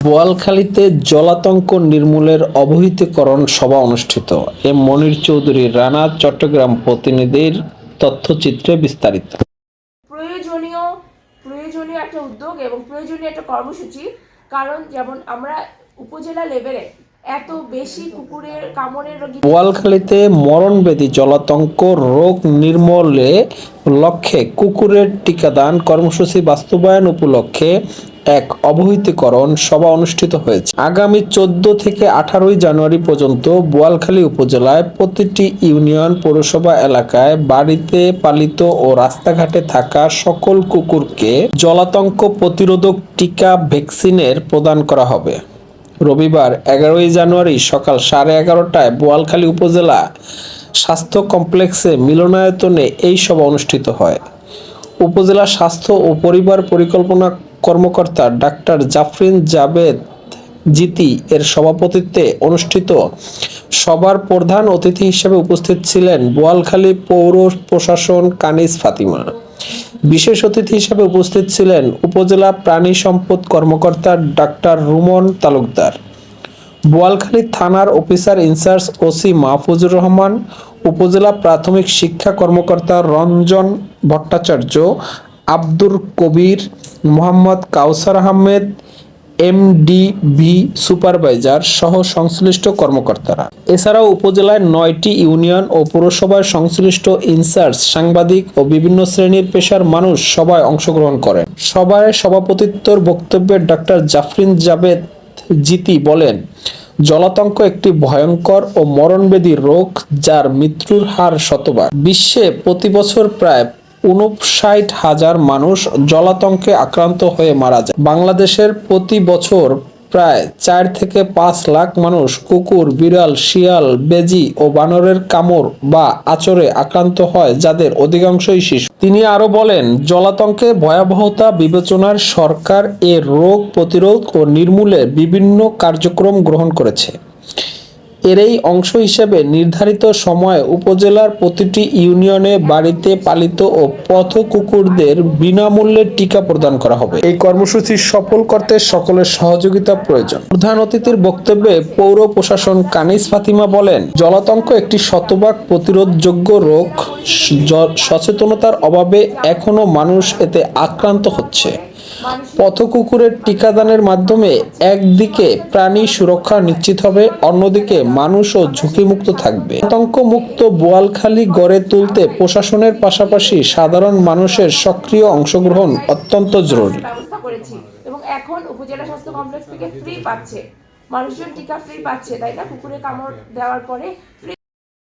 বোয়ালখালীতে জলাতঙ্ক নির্মূলের অবহিতকরণ সভা অনুষ্ঠিত। মনির চৌধুরী রানা, চট্টগ্রাম প্রতিনিধির তথ্যচিত্রে বিস্তারিত। প্রয়োজনীয় একটা উদ্যোগ এবং প্রয়োজনীয় একটা কর্মসূচি, কারণ যেমন আমরা উপজেলা লেভেলে এত বেশি কুকুরের কামড়ের রোগী। বোয়ালখালীতে মরণব্যাধি জলাতঙ্ক রোগ নির্মূলে লক্ষ্যে কুকুরের টিকাদান কর্মসূচি বাস্তবায়ন উপলক্ষে এক অবহিতকরণ সভা অনুষ্ঠিত হয়েছে। আগামী 14 থেকে 18 জানুয়ারি পর্যন্ত বোয়ালখালী উপজেলায় প্রতিটি ইউনিয়ন পৌরসভা এলাকায় বাড়িতে পালিত ও রাস্তাঘাটে থাকা সকল কুকুরকে জলাতঙ্ক প্রতিরোধক টিকা ভ্যাকসিনের প্রদান করা হবে। রবিবার 11 জানুয়ারি সকাল 11:30টায় বোয়ালখালী উপজেলা স্বাস্থ্য কমপ্লেক্সে মিলনায়তনে এই সভা অনুষ্ঠিত হয়। উপজেলা স্বাস্থ্য ও পরিবার পরিকল্পনা কর্মকর্তা ডাক্তার জাফরিন জাবেদ জিতি এর সভাপতিত্বে অনুষ্ঠিত সভার প্রধান অতিথি হিসেবে উপস্থিত ছিলেন বোয়ালখালী পৌর প্রশাসন কানিজ ফাতিমা। বিশেষ অতিথি হিসেবে উপস্থিত ছিলেন উপজেলা প্রাণী সম্পদ কর্মকর্তা ডাক্তার রুমন তালুকদার, বোয়ালখালী থানার officer in charge OC Mahfuzur Rahman, upazila প্রাথমিক শিক্ষা কর্মকর্তা রঞ্জন ভট্টাচার্য, আব্দুর কবির, মোহাম্মদ কাউসার আহমেদ, এমডিভি সুপারভাইজার সহ সংশ্লিষ্ট কর্মকর্তারা। এছাড়াও উপজেলায় 9টি ইউনিয়ন ও পৌরসভার সংশ্লিষ্ট ইনচার্জ, সাংবাদিক ও বিভিন্ন শ্রেণীর পেশার মানুষ সভায় অংশগ্রহণ করেন। সভায় সভাপতিত্বর বক্তব্যে ডাক্তার জাফরিন জাবেদ জিতি বলেন, জলাতঙ্ক একটি ভয়ঙ্কর ও মরণব্যাধি রোগ যার মৃত্যুর হার শতভাগ। বিশ্বে প্রতি বছর প্রায় 59,000 মানুষ জলাতঙ্কে আক্রান্ত হয়ে মারা যায়। বাংলাদেশের প্রতি বছর প্রায় 4 থেকে 5 লাখ মানুষ কুকুর, বিড়াল, শিয়াল, বেজি ও বানরের কামড় বা আঁচড়ে আক্রান্ত হয়, যাদের অধিকাংশই শিশু। তিনি আরো বলেন, জলাতঙ্কের ভয়াবহতা বিবেচনায় সরকার এ রোগ প্রতিরোধ ও নির্মূলে বিভিন্ন কার্যক্রম গ্রহণ করেছে। এরই অংশ হিসেবে নির্ধারিত সময়ে উপজেলার প্রতিটি ইউনিয়নে বাড়িতে পালিত ও পথ কুকুরদের বিনামূল্যে টিকা প্রদান করা হবে। এই কর্মসূচি সফল করতে সকলের সহযোগিতা প্রয়োজন। প্রধান অতিথির বক্তব্যে পৌর প্রশাসন কানিজ ফাতিমা বলেন, জলাতঙ্ক একটি শতভাগ প্রতিরোধযোগ্য রোগ। সচেতনতার অভাবে এখনো মানুষ এতে আক্রান্ত হচ্ছে। পথ কুকুরের টিকাদানের মাধ্যমে একদিকে প্রাণী সুরক্ষা নিশ্চিত হবে, অন্যদিকে মানুষও ঝুঁকিমুক্ত থাকবে। আতঙ্ক মুক্ত বোয়ালখালী গড়ে তুলতে প্রশাসনের পাশাপাশি সাধারণ মানুষের সক্রিয় অংশগ্রহণ অত্যন্ত জরুরি। এবং এখন উপজেলা স্বাস্থ্য কমপ্লেক্স থেকে ফ্রি পাচ্ছে, মানুষজন টিকা ফ্রি পাচ্ছে, তাই না? কুকুরের কামড় দেওয়ার পরে